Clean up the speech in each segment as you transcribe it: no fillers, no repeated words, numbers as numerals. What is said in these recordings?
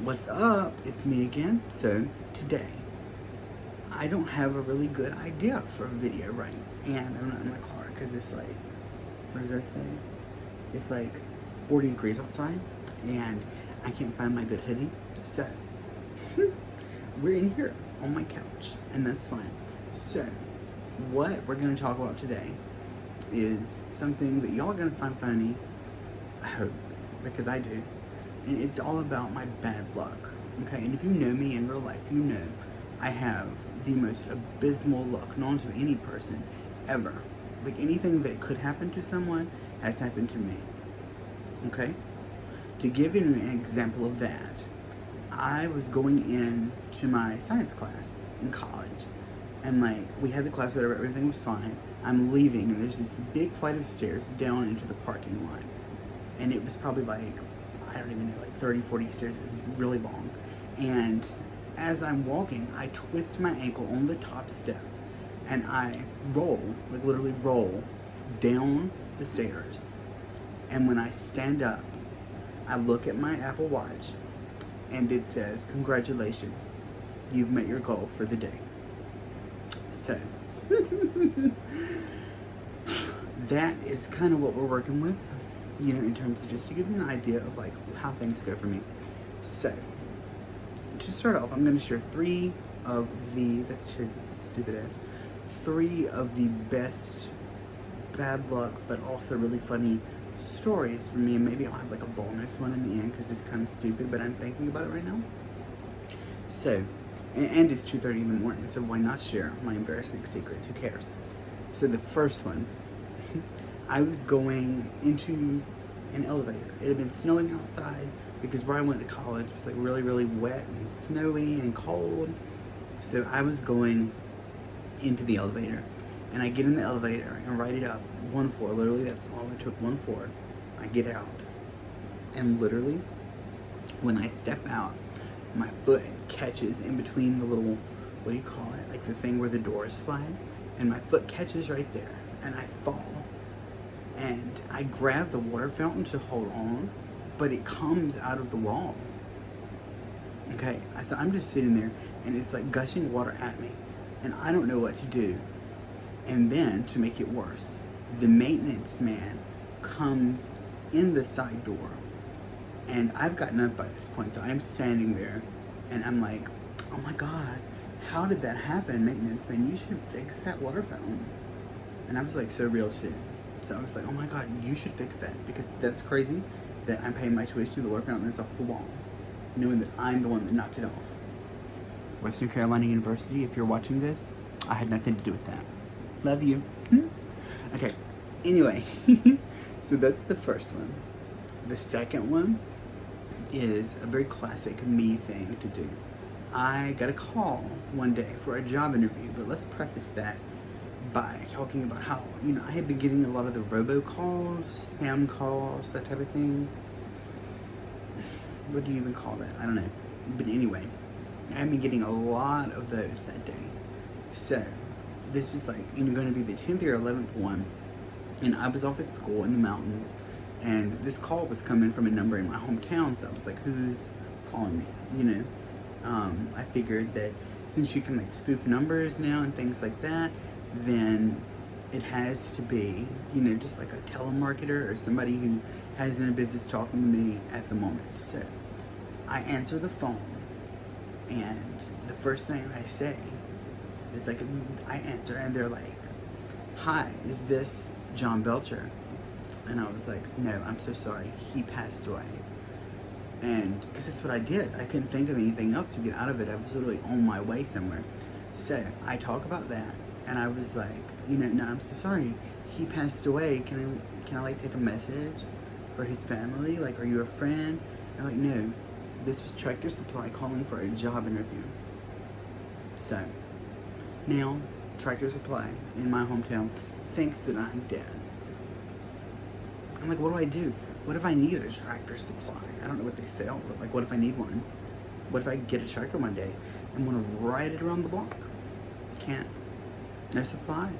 What's up? It's me again. So today, I don't have a really good idea for a video, right? And I'm not in my car because it's like, what does that say? It's like 40 degrees outside, and I can't find my good hoodie. So we're in here on my couch, and that's fine. So what we're gonna talk about today is something that y'all are gonna find funny. I hope, because I do. And it's all about my bad luck, okay? And if you know me in real life, you know I have the most abysmal luck known to any person ever. Like, anything that could happen to someone has happened to me, okay? To give you an example of that, I was going into my science class in college, and like, we had the class, whatever, everything was fine. I'm leaving, and there's this big flight of stairs down into the parking lot, and it was probably like, I don't even know, like 30, 40 stairs. It was really long. And as I'm walking, I twist my ankle on the top step, and I roll, like literally roll, down the stairs. And when I stand up, I look at my Apple Watch, and it says, "Congratulations, you've met your goal for the day." So, that is kind of what we're working with, you know, in terms of just to give you an idea of like how things go for me. So, to start off, I'm going to share three of the best bad luck, but also really funny stories for me. And maybe I'll have like a bonus one in the end because it's kind of stupid, but I'm thinking about it right now. So, and it's 2:30 in the morning, so why not share my embarrassing secrets? Who cares? So the first one, I was going into an elevator. It had been snowing outside because where I went to college was like really, really wet and snowy and cold. So I was going into the elevator, and I get in the elevator and ride it up one floor. Literally, that's all it took, one floor. I get out, and literally, when I step out, my foot catches in between the little, what do you call it? Like the thing where the doors slide, and my foot catches right there, and I fall. And I grab the water fountain to hold on, but it comes out of the wall. Okay, so I'm just sitting there, and it's like gushing water at me, and I don't know what to do. And then, to make it worse, the maintenance man comes in the side door, and I've gotten up by this point, so I'm standing there, and I'm like, oh my God, how did that happen, maintenance man? You should fix that water fountain. And I was like, so real shit. So I was like, oh my God, you should fix that, because that's crazy that I'm paying my tuition, the water fountain is off the wall, knowing that I'm the one that knocked it off. Western Carolina University, if you're watching this, I had nothing to do with that. Love you. Okay, anyway, so that's the first one. The second one is a very classic me thing to do. I got a call one day for a job interview, but let's preface that by talking about how, you know, I had been getting a lot of the robocalls, spam calls, that type of thing. What do you even call that? I don't know. But anyway, I had been getting a lot of those that day. So, this was like, you know, going to be the 10th or 11th one, and I was off at school in the mountains, and this call was coming from a number in my hometown, so I was like, who's calling me, you know? I figured that since you can like spoof numbers now and things like that, then it has to be, you know, just like a telemarketer or somebody who has in a business talking to me at the moment. So I answer the phone, and the first thing I say is like, I answer, and they're like, hi, is this John Belcher? And I was like, no, I'm so sorry, he passed away. And because that's what I did, I couldn't think of anything else to get out of it. I was literally on my way somewhere. So I talk about that, and I was like, you know, no, I'm so sorry, he passed away. Can I like take a message for his family? Like, are you a friend? And I'm like, no, this was Tractor Supply calling for a job interview. So now Tractor Supply in my hometown thinks that I'm dead. I'm like, what do I do? What if I need a Tractor Supply? I don't know what they sell, but like, what if I need one? What if I get a tractor one day and want to ride it around the block? Can't. No supplies.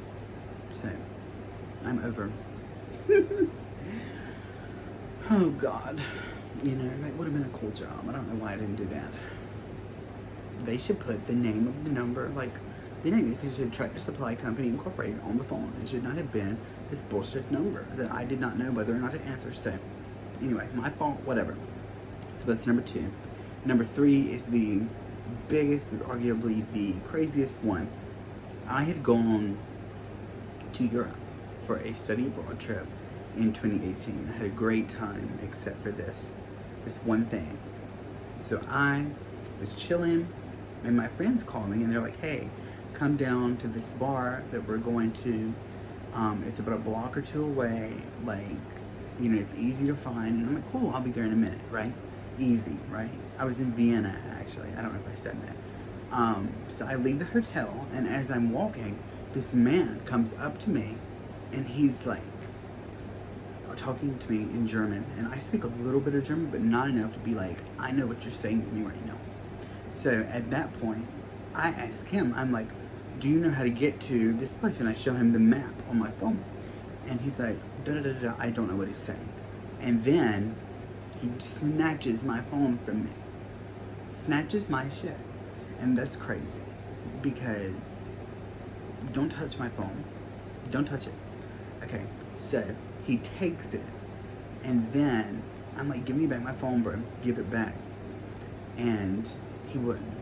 So, I'm over. Oh God. You know, that would have been a cool job. I don't know why I didn't do that. They should put the name of the number, like the name, because you Tractor Supply Company Incorporated on the phone. It should not have been this bullshit number that I did not know whether or not to answer. So, anyway, my fault, whatever. So that's number 2. Number 3 is the biggest, but arguably the craziest one. I had gone to Europe for a study abroad trip in 2018. I had a great time, except for this one thing. So I was chilling, and my friends called me, and they're like, "Hey, come down to this bar that we're going to. It's about a block or 2 away. Like, you know, it's easy to find." And I'm like, "Cool, I'll be there in a minute, right?" Easy, right? I was in Vienna, actually. I don't know if I said that. So I leave the hotel, and as I'm walking, this man comes up to me, and he's like talking to me in German, and I speak a little bit of German, but not enough to be like, I know what you're saying to me right now. So at that point, I ask him, I'm like, "Do you know how to get to this place?" And I show him the map on my phone, and he's like, "Da da da da." I don't know what he's saying, and then he snatches my phone from me, snatches my shit, and that's crazy because don't touch my phone, don't touch it. Okay, so he takes it, and then I'm like, "Give me back my phone, bro. Give it back." And he wouldn't.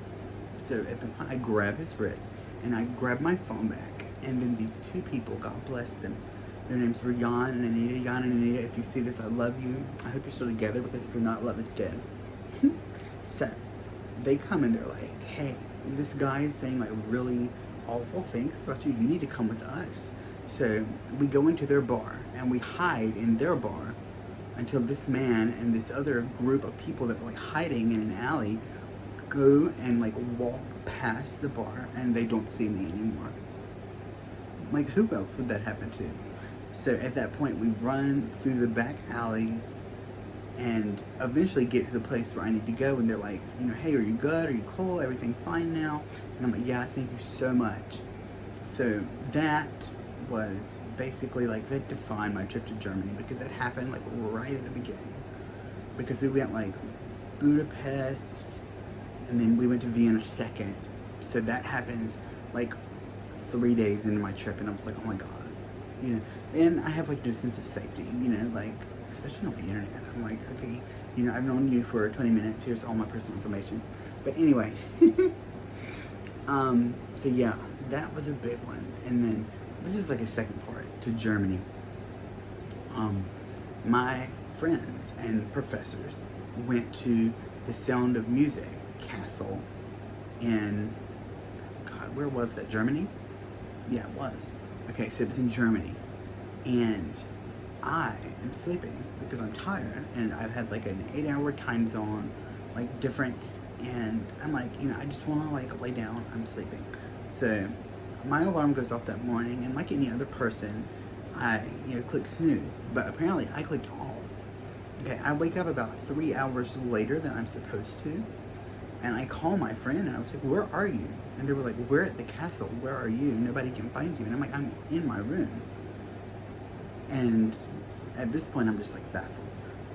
So at the point, I grab his wrist, and I grab my phone back, and then these 2 people, God bless them, their names were Jan and Anita. Jan and Anita, if you see this, I love you. I hope you're still together, because if you're not, love is dead. So they come, and they're like, "Hey, this guy is saying like really awful things about you. You need to come with us." So we go into their bar, and we hide in their bar until this man and this other group of people that were like hiding in an alley go and like walk past the bar, and they don't see me anymore. Like, who else would that happen to? So at that point, we run through the back alleys and eventually get to the place where I need to go, and they're like, you know, "Hey, are you good? Are you cool? Everything's fine now?" And I'm like, "Yeah, thank you so much." So that was basically like, that defined my trip to Germany, because it happened like right at the beginning. Because we went like Budapest, and then we went to Vienna second. So that happened like 3 days into my trip, and I was like, "Oh my God," you know. And I have like no sense of safety, you know, like especially on the internet. I'm like, okay, you know, I've known you for 20 minutes. Here's all my personal information. But anyway, so yeah, that was a big one. And then this is like a second part to Germany. My friends and professors went to the Sound of Music Castle in, God, where was that? Germany? Yeah, it was. Okay, so it was in Germany. And I am sleeping because I'm tired, and I've had like an 8-hour time zone like difference, and I'm like, you know, I just want to like lay down. I'm sleeping. So my alarm goes off that morning, and like any other person, I, you know, click snooze, but apparently I clicked off. Okay, I wake up about 3 hours later than I'm supposed to, and I call my friend, and I was like, "Where are you?" And they were like, "We're at the castle. Where are you? Nobody can find you." And I'm like, "I'm in my room." And at this point, I'm just like baffled,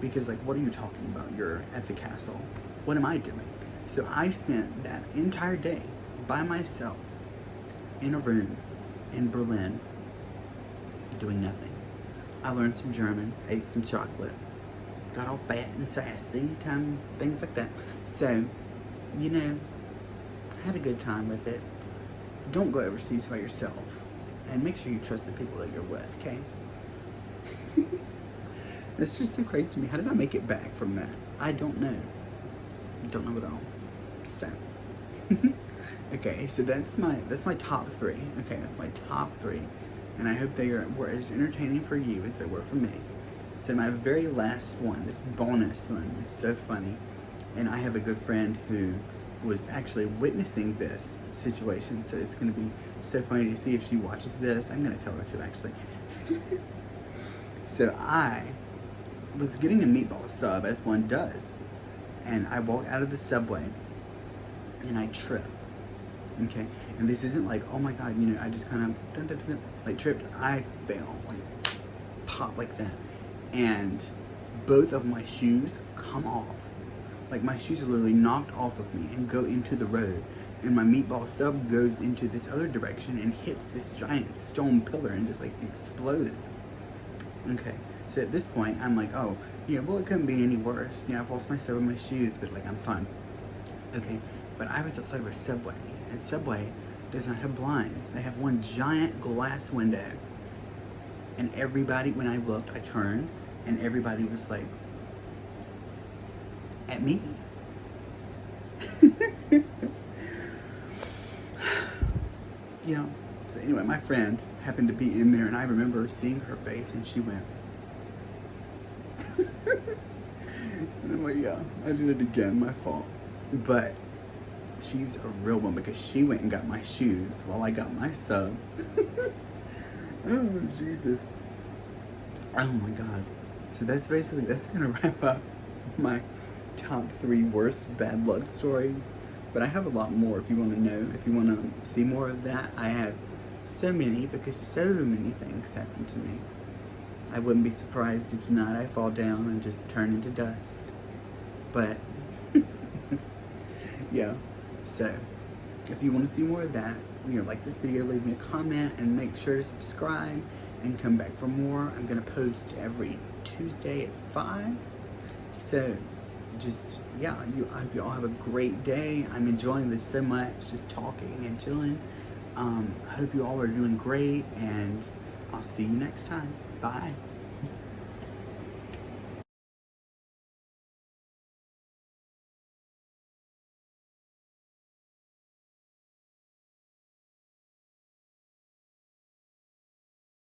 because like, what are you talking about? You're at the castle. What am I doing? So I spent that entire day by myself in a room in Berlin doing nothing. I learned some German, ate some chocolate, got all fat and sassy, things like that. So, you know, I had a good time with it. Don't go overseas by yourself, and make sure you trust the people that you're with, okay? That's just so crazy to me. How did I make it back from that? I don't know. Don't know at all. So, okay, so that's my top 3. Okay, that's my top 3, and I hope they were as entertaining for you as they were for me. So my very last one, this bonus one, is so funny, and I have a good friend who was actually witnessing this situation, so it's going to be so funny to see if she watches this. I'm going to tell her to, actually. So I was getting a meatball sub, as one does, and I walk out of the subway, and I trip. Okay, and this isn't like, oh my God, you know, I just kind of like tripped. I fell, like pop like that, and both of my shoes come off. Like my shoes are literally knocked off of me and go into the road. And my meatball sub goes into this other direction and hits this giant stone pillar and just like explodes. Okay, so at this point, I'm like, oh, yeah, well, it couldn't be any worse. Yeah, I've lost my sub and my shoes, but like, I'm fine. Okay, but I was outside of a Subway, and Subway does not have blinds. They have one giant glass window. And everybody, when I looked, I turned, and everybody was like, at me. Yeah. So anyway, my friend happened to be in there, and I remember seeing her face, and she went. And I'm like, yeah, I did it again, my fault. But she's a real one because she went and got my shoes while I got my sub. Oh, Jesus. Oh my God. So that's gonna wrap up my top 3 worst bad luck stories. But I have a lot more if you want to know. If you want to see more of that, I have so many because so many things happen to me. I wouldn't be surprised if tonight I fall down and just turn into dust. But, yeah. So, if you want to see more of that, like this video, leave me a comment and make sure to subscribe and come back for more. I'm going to post every Tuesday at 5. So, just, yeah, I hope you all have a great day. I'm enjoying this so much, just talking and chilling. I hope you all are doing great, and I'll see you next time. Bye.